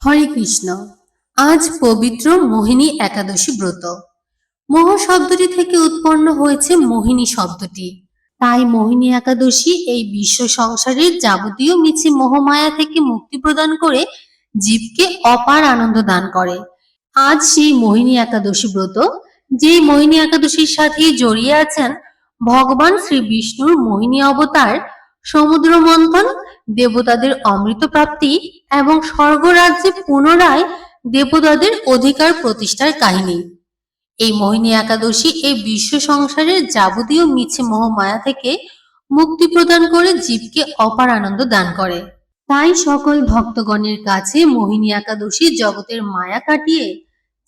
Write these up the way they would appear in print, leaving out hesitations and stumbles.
হরে কৃষ্ণ। আজ পবিত্র মোহিনী একাদশী ব্রত। মোহ শব্দটি থেকে উৎপন্ন হয়েছে মোহিনী শব্দটি। তাই মোহিনী একাদশী এই বিশ্ব সংসারের যাবতীয় মিছে মোহমায়া থেকে মুক্তি প্রদান করে জীবকে অপার আনন্দ দান করে। আজ সেই মোহিনী একাদশী ব্রত, যে মোহিনী একাদশীর সাথে জড়িয়ে আছেন ভগবান শ্রী বিষ্ণুর মোহিনী অবতার, সমুদ্র মন্থন, দেবতাদের অমৃত প্রাপ্তি এবং স্বর্গরাজ্যে পুনরায় দেবতাদের অধিকার প্রতিষ্ঠার কাহিনী। এই মোহিনী একাদশী এই বিশ্ব সংসারের যাবতীয় মিছে মোহমায়া থেকে মুক্তি প্রদান করে জীবকে অপার আনন্দ দান করে। তাই সকল ভক্তগণের কাছে মোহিনী একাদশী জগতের মায়া কাটিয়ে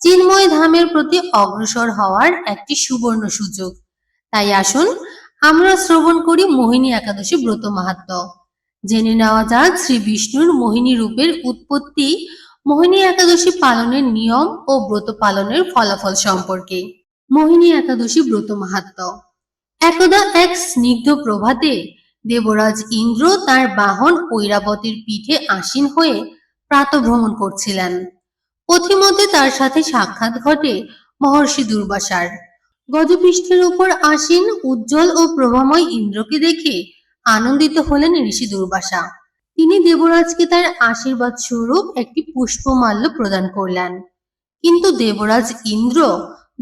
চিন্ময় ধামের প্রতি অগ্রসর হওয়ার একটি সুবর্ণ সুযোগ। তাই আসুন আমরা শ্রবণ করি মোহিনী একাদশী ব্রত মাহাত্ম্য। জেনে নেওয়া যাক শ্রী বিষ্ণুর মোহিনী রূপের উৎপত্তি, মোহিনী একাদশী পালনের নিয়ম ও ব্রত পালনের ফলাফল সম্পর্কে। মোহিনী একাদশী ব্রত মাহাত্ম্য। একদা এক স্নিগ্ধ প্রভাতে দেবরাজ ইন্দ্র তার বাহন ঐরাবতীর পিঠে আসীন হয়ে প্রাতঃভ্রমণ করছিলেন। পথিমধ্যে তার সাথে সাক্ষাৎ ঘটে মহর্ষি দুর্বাসার। গজপৃষ্ঠের উপর আসীন উজ্জ্বল ও প্রভাময় ইন্দ্রকে দেখে আনন্দিত হলেন ঋষি দুর্বাসা। তিনি দেবরাজকে তার আশীর্বাদ স্বরূপ একটি পুষ্পমাল্য প্রদান করলেন। কিন্তু দেবরাজ ইন্দ্র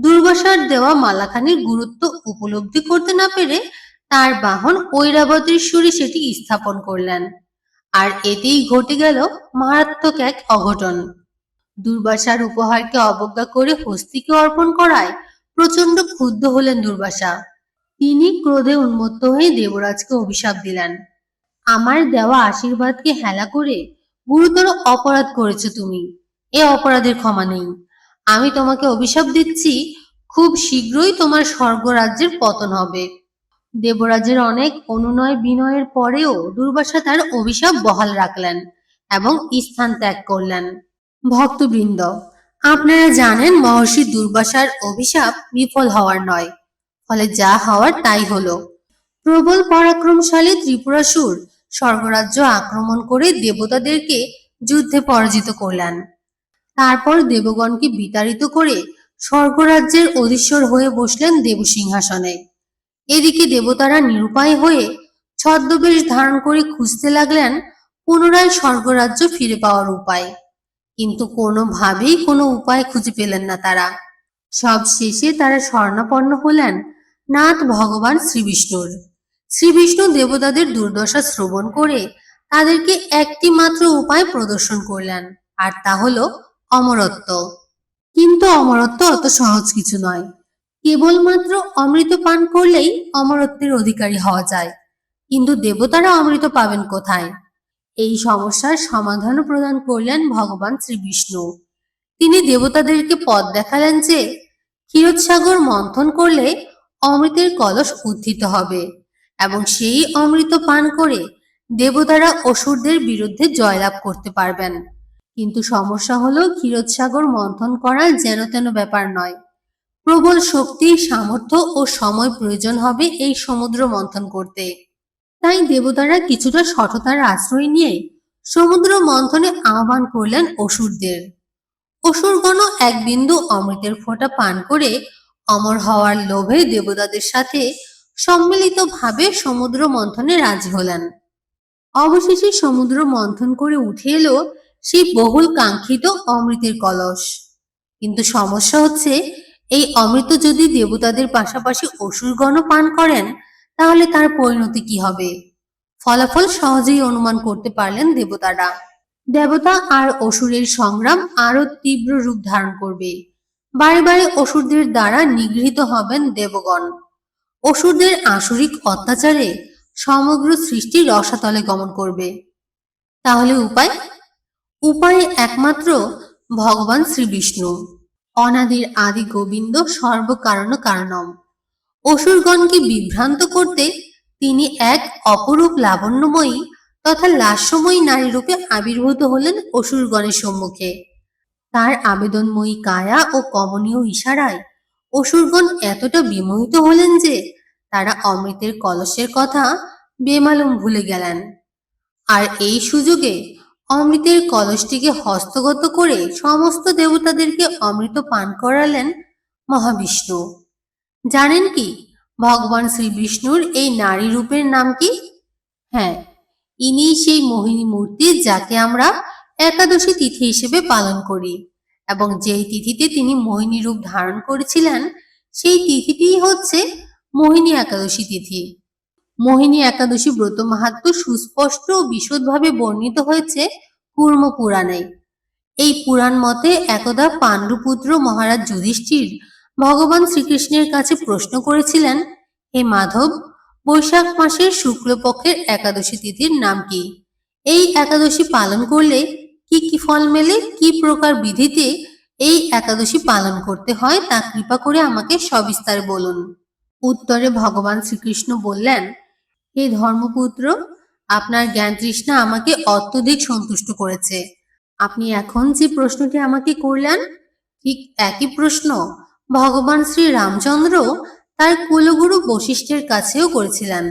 দুর্বাসার দেওয়া মালাখানির গুরুত্ব উপলব্ধি করতে না পেরে তার বাহন ঐরাবতীর সুরে সেটি স্থাপন করলেন। আর এতেই ঘটে গেল মারাত্মক এক অঘটন। দুর্বাসার উপহারকে অবজ্ঞা করে হস্তিকে অর্পণ করায় প্রচন্ড ক্ষুব্ধ হলেন দুর্বাসা। তিনি ক্রোধে উন্মত্ত হয়ে দেবরাজকে অভিশাপ দিলেন, আমার দেওয়া আশীর্বাদকে হেলা করে গুরুতর অপরাধ করেছ তুমি, এ অপরাধের ক্ষমা নেই। আমি তোমাকে অভিশাপ দিচ্ছি, খুব শীঘ্রই তোমার স্বর্গরাজ্যের পতন হবে। দেবরাজের অনেক অনুনয় বিনয়ের পরেও দুর্বাসা তার অভিশাপ বহাল রাখলেন এবং স্থান ত্যাগ করলেন। ভক্তবৃন্দ, আপনারা জানেন মহর্ষি দুর্বাসার অভিশাপ বিফল হওয়ার নয়, ফলে যা হওয়ার তাই হলো। প্রবল পরাক্রমশালী ত্রিপুরাসুর স্বর্গরাজ্য আক্রমণ করে দেবতাদেরকে যুদ্ধে পরাজিত করলেন। তারপর দেবগণকে বিতাড়িত করে স্বর্গরাজ্যের অধীশ্বর হয়ে বসলেন দেবসিংহাসনে। এদিকে দেবতারা নিরুপায় হয়ে ছদ্মবেশ ধারণ করে খুঁজতে লাগলেন পুনরায় স্বর্গরাজ্য ফিরে পাওয়ার উপায়। কিন্তু কোনোভাবেই কোনো উপায় খুঁজে পেলেন না তারা। সব শেষে তারা শরণাপন্ন হলেন নাথ ভগবান শ্রীবিষ্ণুর। শ্রীবিষ্ণু দেবতাদের দুর্দশা শ্রবণ করে তাদেরকে একটি মাত্র উপায় প্রদর্শন করলেন, আর তা হলো অমরত্ব। কিন্তু অমরত্ব অত সহজ কিছু নয়। কেবলমাত্র অমৃত পান করলেই অমরত্বের অধিকারী হওয়া যায়, কিন্তু দেবতারা অমৃত পাবেন কোথায়? এই সমস্যার সমাধান প্রদান করলেন ভগবান শ্রীবিষ্ণু। তিনি দেবতাদেরকে পথ দেখালেন যে ক্ষীরোদসাগর মন্থন করলে অমৃতের কলস উত্থিত হবে এবং সেই অমৃত পান করে দেবতারা অসুরদের বিরুদ্ধে জয়লাভ করতে পারবেন। কিন্তু সমস্যা হলো ক্ষীরোদসাগর মন্থন করা যেন তেন ব্যাপার নয়। প্রবল শক্তি, সামর্থ্য ও সময় প্রয়োজন হবে এই সমুদ্র মন্থন করতে। তাই দেবতারা কিছুটা সততার আশ্রয় নিয়ে সমুদ্র মন্থনে আহ্বান করলেন অসুরদের। অসুরগণও এক বিন্দু অমৃতের ফোঁটা পান করে অমর হওয়ার লোভে দেবতাদের সাথে সম্মিলিতভাবে সমুদ্র মন্থনে রাজি হলেন। অবশেষে সমুদ্র মন্থন করে উঠে এলো সেই বহুল কাঙ্ক্ষিত অমৃতের কলস। কিন্তু সমস্যা হচ্ছে, এই অমৃত যদি দেবতাদের পাশাপাশি অসুরগণও পান করেন তাহলে তার পরিণতি কি হবে? ফলাফল সহজেই অনুমান করতে পারলেন দেবতারা। দেবতা আর অসুরের সংগ্রাম আরো তীব্র রূপ ধারণ করবে। বারে বারে অসুরদের দ্বারা নিগৃহীত হবেন দেবগণ। অসুরদের আসরিক অত্যাচারে সমগ্র সৃষ্টি রসাতলে গমন করবে। তাহলে উপায়? উপায় একমাত্র ভগবান শ্রীবিষ্ণু। অনাদির আদি গোবিন্দ সর্বকারণ কারণম। অসুরগণকে বিভ্রান্ত করতে তিনি এক অপরূপ লাবণ্যময়ী তথা লাস্যময়ী নারী রূপে আবির্ভূত হলেন অসুরগণের সম্মুখে। তার আবেদনময়ী কায়া ও কমনীয় ইশারায় অসুরগণ এতটা বিমোহিত হলেন যে তারা অমৃতের কলসের কথা বেমালুম ভুলে গেলেন। আর এই সুযোগে অমৃতের কলসটিকে হস্তগত করে সমস্ত দেবতাদেরকে অমৃত পান করালেন মহাবিষ্ণু। জানেন কি ভগবান শ্রীবিষ্ণুর এই নারী রূপের নাম কি? হ্যাঁ, ইনি সেই মোহিনী মূর্তি যাকে আমরা একাদশী তিথি হিসেবে পালন করি, এবং যেই তিথিতে তিনি মোহিনী রূপ ধারণ করেছিলেন সেই তিথিটিই হচ্ছে মোহিনী একাদশী তিথি। মোহিনী একাদশী ব্রত মাহাত্ম্য সুস্পষ্ট ও বিশদভাবে বর্ণিত হয়েছে কুর্ম পুরাণে। এই পুরাণ মতে একদা পাণ্ডুপুত্র মহারাজ যুধিষ্ঠির ভগবান শ্রীকৃষ্ণের কাছে প্রশ্ন করেছিলেন, হে মাধব, বৈশাখ মাসের শুক্লপক্ষের একাদশী তিথির নাম কি? এই একাদশী পালন করলে কি কি ফল মেলে? কি প্রকার বিধিতে এই একাদশী পালন করতে হয় তা কৃপা করে আমাকে সবিস্তারে বলুন। উত্তরে ভগবান শ্রীকৃষ্ণ বললেন, হে ধর্মপুত্র, আপনার জ্ঞান তৃষ্ণা আমাকে অত্যধিক সন্তুষ্ট করেছে। আপনি এখন যে প্রশ্নটি আমাকে করলেন ঠিক একই প্রশ্ন ভগবান শ্রী রামচন্দ্র তার কুলগুরু বশিষ্ঠের কাছেও করেছিলেন।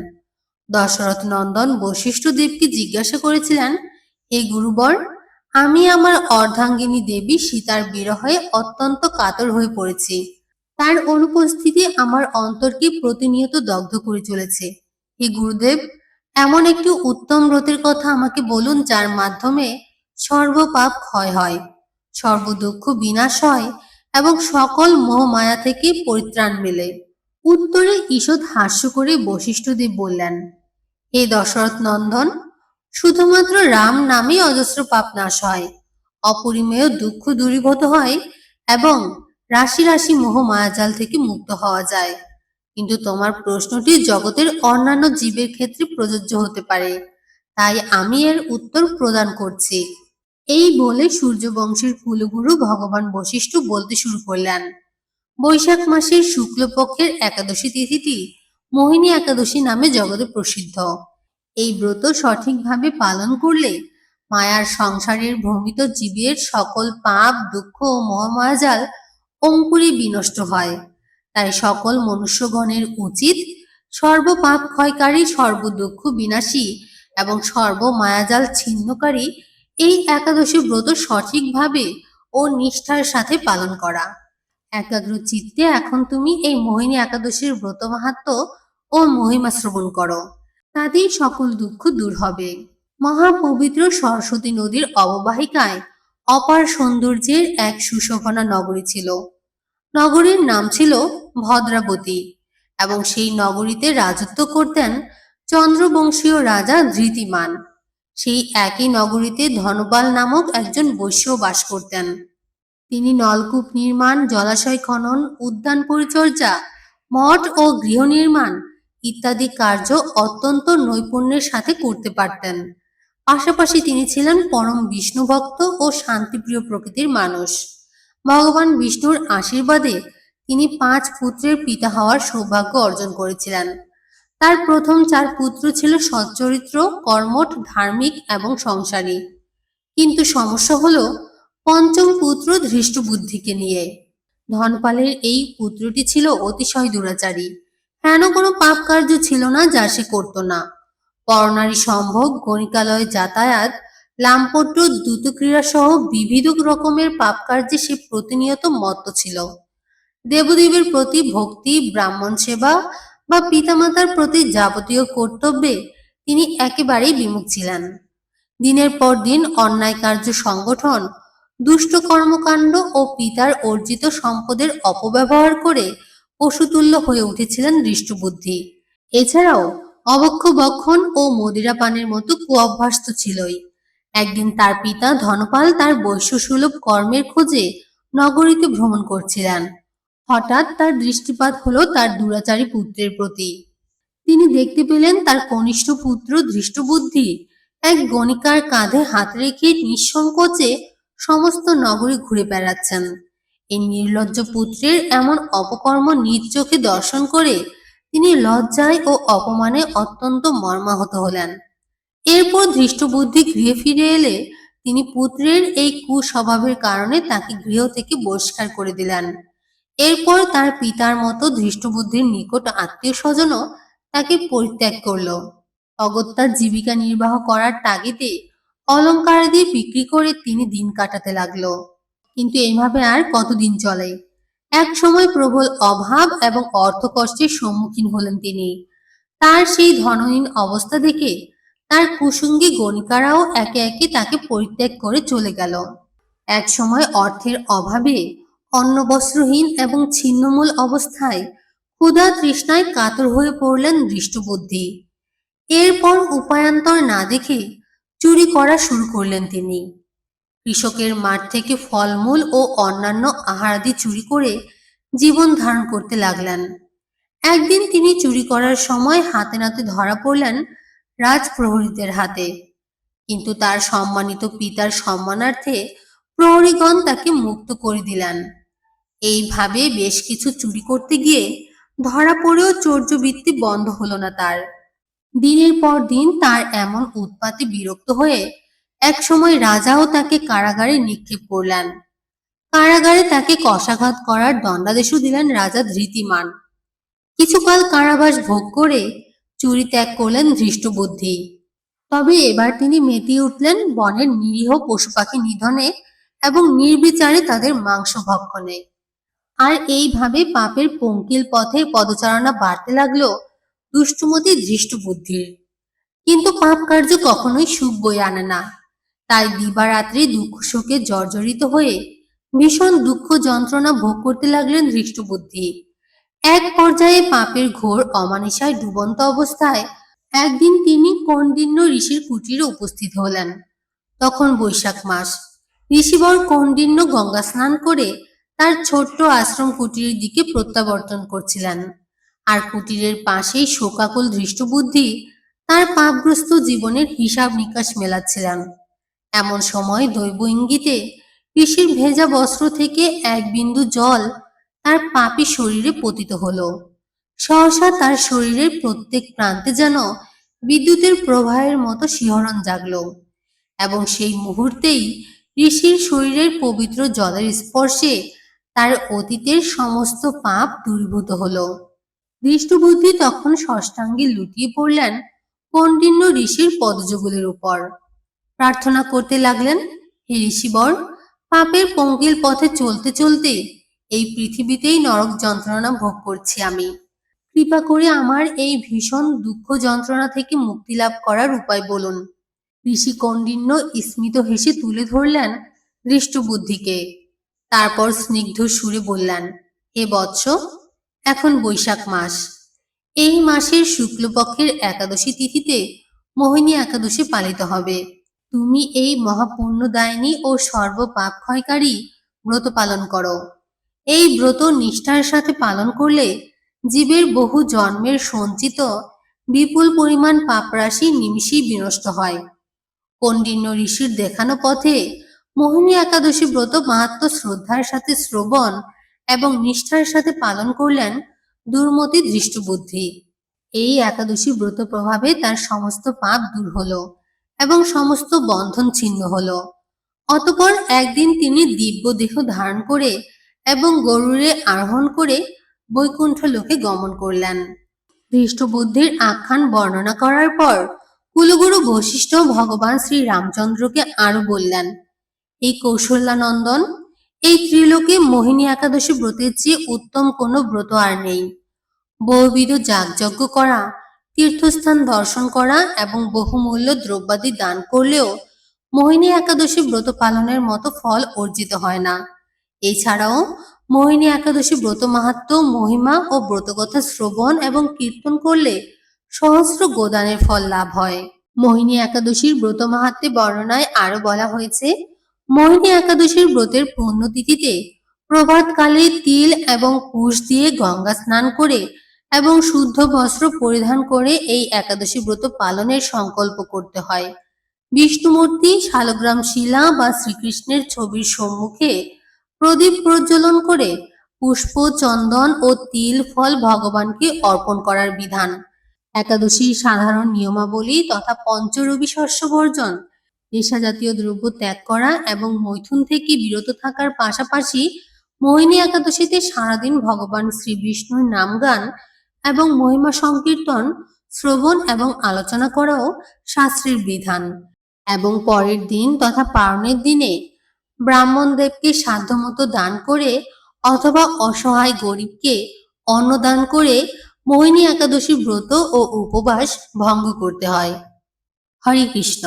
দশরথ নন্দন বশিষ্ঠ দেবকে জিজ্ঞাসা করেছিলেন, হে গুরুবর, আমি আমার অর্ধাঙ্গিনী দেবী সীতার বিরহে অত্যন্ত কাতর হয়ে পড়েছি। তার অনুপস্থিতি আমার অন্তরকে প্রতিনিয়ত দগ্ধ করে চলেছে। হে গুরুদেব, এমন একটি উত্তম ব্রতের কথা আমাকে বলুন যার মাধ্যমে সর্বপাপ ক্ষয় হয়, সর্বদুঃখ বিনাশ হয় এবং সকল মোহমায়া থেকে পরিত্রাণ মেলে। উত্তরে ঈষৎ হাস্য করে বশিষ্ঠদেব বললেন, হে দশরথ নন্দন, শুধুমাত্র রাম নামেই অজস্র পাপ নাশ হয়, অপরিমেয় দুঃখ দূরীভূত হয় এবং রাশি রাশি মোহ মায়াজাল থেকে মুক্ত হওয়া যায়। কিন্তু তোমার প্রশ্নটি জগতের অন্যান্য জীবের ক্ষেত্রে প্রযোজ্য হতে পারে, তাই আমি এর উত্তর প্রদান করছি। এই বলে সূর্যবংশের কুলগুরু ভগবান বশিষ্ঠ বলতে শুরু করলেন, বৈশাখ মাসের শুক্লপক্ষের একাদশী তিথিটি মোহিনী একাদশী নামে জগতে প্রসিদ্ধ। এই ব্রত সঠিকভাবে পালন করলে মায়ার সংসারের ভ্রমিত জীবের সকল পাপ দুঃখ ও মোহমায়াজাল অঙ্কুরে বিনষ্ট হয়। তাই সকল মনুষ্যগণের উচিত সর্বপাপ ক্ষয়কারী, সর্বদুঃখ বিনাশী এবং সর্বমায়াজাল ছিন্নকারী এই একাদশী ব্রত সঠিকভাবে ও নিষ্ঠার সাথে পালন করা। একাগ্র চিত্তে এখন তুমি এই মোহিনী একাদশীর ব্রত মাহাত্ম্য ও মহিমা শ্রবণ করো, তাতেই সকল দুঃখ দূর হবে। মহাপবিত্র সরস্বতী নদীর অববাহিকায় অপার সৌন্দর্যের এক সুশোভনা নগরী ছিল। নগরীর নাম ছিল ভদ্রাবতী এবং সেই নগরীতে রাজত্ব করতেন চন্দ্রবংশীয় রাজা ধৃতিমান। সেই একই নগরীতে ধনপাল নামক একজন বৈশ্য বাস করতেন। তিনি নলকূপ নির্মাণ, জলাশয় খনন, উদ্যান পরিচর্যা, মঠ ও গৃহ নির্মাণ ইত্যাদি কার্য অত্যন্ত নৈপুণ্যের সাথে করতে পারতেন। পাশাপাশি তিনি ছিলেন পরম বিষ্ণু ভক্ত ও শান্তিপ্রিয় প্রকৃতির মানুষ। ভগবান বিষ্ণুর আশীর্বাদে তিনি 5 পুত্রের পিতা হওয়ার সৌভাগ্য অর্জন করেছিলেন। তার প্রথম 4 পুত্র ছিল সচ্চরিত্র, কর্মঠ, ধার্মিক এবং সংসারী। কিন্তু সমস্যা হলো পঞ্চম পুত্র ধৃষ্টবুদ্ধিকে নিয়ে। ধনপালের এই পুত্রটি ছিল অতিশয় দুরাচারী। হেন কোনো পাপ কার্য ছিল না যা সে করত না। পরনারী সম্ভোগ, গণিকালয়ে যাতায়াত, লামপট্য, দ্রুতক্রীড়া সহ বিবিধ রকমের পাপ কার্যে সে প্রতিনিয়ত মত্ত ছিল। দেবদেবীর প্রতি ভক্তি, ব্রাহ্মণ সেবা বা পিতামাতার প্রতি যাবতীয় কর্তব্যে তিনি একেবারেই বিমুখ ছিলেন। দিনের পর দিন অন্যায় কার্য সংগঠন, দুষ্ট কর্মকাণ্ড ও পিতার অর্জিত সম্পদের অপব্যবহার করে পশুতুল্য হয়ে উঠেছিলেন দৃষ্টবুদ্ধি। এছাড়াও অবক্ষ বক্ষণ ও মদিরা পানের মতো কুঅভ্যাস তো ছিলই। একদিন তার পিতা ধনপাল তার বৈশ্যসুলভ কর্মের খোঁজে নগরীতে ভ্রমণ করছিলেন। হঠাৎ তার দৃষ্টিপাত হলো তার দুরাচারী পুত্রের প্রতি। তিনি দেখতে পেলেন তার কনিষ্ঠ পুত্র ধৃষ্টবুদ্ধি এক গণিকার কাঁধে হাত রেখে নিঃসংকোচে সমস্ত নগরী ঘুরে বেড়াচ্ছেন। এই নির্লজ্জ পুত্রের এমন অপকর্ম নিজ চোখে দর্শন করে তিনি লজ্জায় ও অপমানে অত্যন্ত মর্মাহত হলেন। এরপর ধৃষ্টবুদ্ধি গৃহে ফিরে এলে তিনি পুত্রের এই কুস্বভাবের কারণে তাকে গৃহ থেকে বহিষ্কার করে দিলেন। এরপর তার পিতার মতো ধৃষ্টবুদ্ধির নিকট আত্মীয় স্বজনও তাকে পরিত্যাগ করল। অগত্যা জীবিকা নির্বাহ করার তাগিদে অলংকারাদি বিক্রি করে তিনি দিন কাটাতে লাগলো। কিন্তু এইভাবে আর কতদিন চলে? এক সময় প্রবল অভাব এবং অর্থকষ্টের সম্মুখীন হলেন তিনি। তার সেই ধনহীন অবস্থা দেখে তার কুসুঙ্গী গণিকারাও একে একে তাকে পরিত্যাগ করে চলে গেল। এক সময় অর্থের অভাবে, অন্নবস্ত্রহীন এবং ছিন্নমূল অবস্থায় ক্ষুধা তৃষ্ণায় কাতর হয়ে পড়লেন দৃষ্টবুদ্ধি। এরপর উপায়ান্তর না দেখে চুরি করা শুরু করলেন তিনি। কৃষকের মাঠ থেকে ফলমূল ও অন্যান্য আহারাদি চুরি করে জীবন ধারণ করতে লাগলেন। একদিন তিনি চুরি করার সময় হাতে নাতে ধরা পড়লেন রাজপ্রহরীদের হাতে। কিন্তু তার সম্মানিত পিতার সম্মানার্থে প্রহরীগণ তাকে মুক্ত করে দিলেন। এইভাবে বেশ কিছু চুরি করতে গিয়ে ধরা পড়েও চৌর্যবৃত্তি বন্ধ হলো না তার। দিনের পর দিন তার এমন উৎপাতে বিরক্ত হয়ে একসময় রাজাও তাকে কারাগারে নিক্ষেপ করলেন। কারাগারে তাকে কশাঘাত করার দণ্ডাদেশও দিলেন রাজা ধৃতিমান। কিছুকাল কারাবাস ভোগ করে চুরি ত্যাগ করলেন ধৃষ্টবুদ্ধি। তবে এবার তিনি মেতে উঠলেন বনের নিরীহ পশু পাখি নিধনে এবং নির্বিচারে তাদের মাংস ভক্ষণে। আর এইভাবে পাপের পঙ্কিল পথে পদচারণা বাড়তে লাগলো দুষ্টুমতি ধৃষ্টবুদ্ধির। কিন্তু পাপ কার্য কখনোই সুখ বয়ে আনে না। তাই দিবারাত্রি দুঃখ শোকে জর্জরিত হয়ে ভীষণ দুঃখ যন্ত্রণা ভোগ করতে লাগলেন ধৃষ্টবুদ্ধি। এক পর্যায়ে পাপের ঘোর অমানিসায় ডুবন্ত অবস্থায় একদিন তিনি কৌণ্ডিন্য ঋষির কুটিরে উপস্থিত হলেন। তখন বৈশাখ মাস। ঋষিবর কৌণ্ডিন্য গঙ্গা স্নান করে তার ছোট্ট আশ্রম কুটিরের দিকে প্রত্যাবর্তন করছিলেন। আর কুটিরের পাশেই শোকাকুল ধৃষ্টবুদ্ধি তার পাপগ্রস্ত জীবনের হিসাব নিকাশ মেলাচ্ছিলেন। এমন সময় দৈব ইঙ্গিতে ঋষির ভেজা বস্ত্র থেকে এক বিন্দু জল তার পাপী শরীরে পতিত হলো। সহসা তার শরীরের প্রত্যেক প্রান্তে যেন বিদ্যুতের প্রবাহের মতো শিহরণ জাগলো এবং সেই মুহূর্তেই ঋষির শরীরের পবিত্র জলের স্পর্শে তার অতীতের সমস্ত পাপ দূরীভূত হলো। দৃষ্টবুদ্ধি তখন ষষ্ঠাঙ্গে লুটিয়ে পড়লেন কৌণ্ডিন্য ঋষির পদযুগলের উপর। প্রার্থনা করতে লাগলেন, হে ঋষিবর, পাপের পঙ্কিল পথে চলতে চলতে এই পৃথিবীতেই নরক যন্ত্রণা ভোগ করছি আমি। কৃপা করে আমার এই ভীষণ দুঃখ যন্ত্রণা থেকে মুক্তি লাভ করার উপায় বলুন। ঋষি কৌণ্ডিন্য স্মিত হেসে তুলে ধরলেন দৃষ্টবুদ্ধিকে। তারপর স্নিগ্ধ সুরে বললেন, হে বৎস, এখন বৈশাখ মাস। এই মাসের শুক্লপক্ষের একাদশী তিথিতে মোহিনী একাদশী পালিত হবে। তুমি এই মহাপুণ্যদায়িনী ও সর্বপাপ ক্ষয়কারী ব্রত পালন করো। এই ব্রত নিষ্ঠার সাথে পালন করলে জীবের বহু জন্মের সঞ্চিত বিপুল পরিমাণ পাপরাশি নিমিষেই বিনষ্ট হয়। কৌণ্ডিন্য ঋষির দেখানো পথে মোহিনী একাদশী ব্রত মাহাত্ম্য শ্রদ্ধার সাথে শ্রবণ এবং নিষ্ঠার সাথে পালন করলেন দুর্মতি দৃষ্টবুদ্ধি। এই একাদশী ব্রত প্রভাবে তার সমস্ত পাপ দূর হলো এবং সমস্ত বন্ধন ছিন্ন হলো। অতঃপর একদিন তিনি দিব্য দেহ ধারণ করে এবং গরুড়ে আরোহণ করে বৈকুণ্ঠ লোকে গমন করলেন। দৃষ্টবুদ্ধির আখ্যান বর্ণনা করার পর কুলগুরু বশিষ্ঠ ভগবান শ্রী রামচন্দ্রকে আরো বললেন, এই কৌশল্যানন্দন, এই ত্রিলোকে মোহিনী একাদশী ব্রতের চেয়ে উত্তম কোনো ব্রত আর নেই। বহুবিধ যাগযজ্ঞ করা, তীর্থস্থান দর্শন করা এবং বহুমূল্য দ্রব্যাদি দান করলেও মোহিনী একাদশী ব্রত পালনের মতো ফল অর্জিত হয় না। এছাড়াও মোহিনী একাদশী ব্রত মাহাত্ম্য, মহিমা ও ব্রতকথা শ্রবণ এবং কীর্তন করলে সহস্র গোদানের ফল লাভ হয়। মোহিনী একাদশীর ব্রত মাহাত্ম্যে বর্ণনায় আরো বলা হয়েছে, মোহিনী একাদশীর ব্রতের পুণ্যতিথিতে প্রভাতকালে তিল এবং কুশ দিয়ে গঙ্গা স্নান করে এবং শুদ্ধ বস্ত্র পরিধান করে এই একাদশী ব্রত পালনের সংকল্প করতে হয়। বিষ্ণুমূর্তি, শালগ্রাম শিলা বা শ্রীকৃষ্ণের ছবির সম্মুখে প্রদীপ প্রজ্বলন করে পুষ্প, চন্দন ও তিল ফল ভগবানকে অর্পণ করার বিধান। একাদশীর সাধারণ নিয়মাবলী তথা পঞ্চরবি শস্য বর্জন, নেশা জাতীয় দ্রব্য ত্যাগ করা এবং মৈথুন থেকে বিরত থাকার পাশাপাশি মোহিনী একাদশীতে সারাদিন ভগবান শ্রী বিষ্ণুর নামগান এবং মহিমা সংকীর্তন, শ্রবণ এবং আলোচনা করাও শাস্ত্রের বিধান। এবং পরের দিন তথা পারণের দিনে ব্রাহ্মণদেবকে সাধ্যমতো দান করে অথবা অসহায় গরিবকে অন্ন দান করে মোহিনী একাদশী ব্রত ও উপবাস ভঙ্গ করতে হয়। হরে কৃষ্ণ।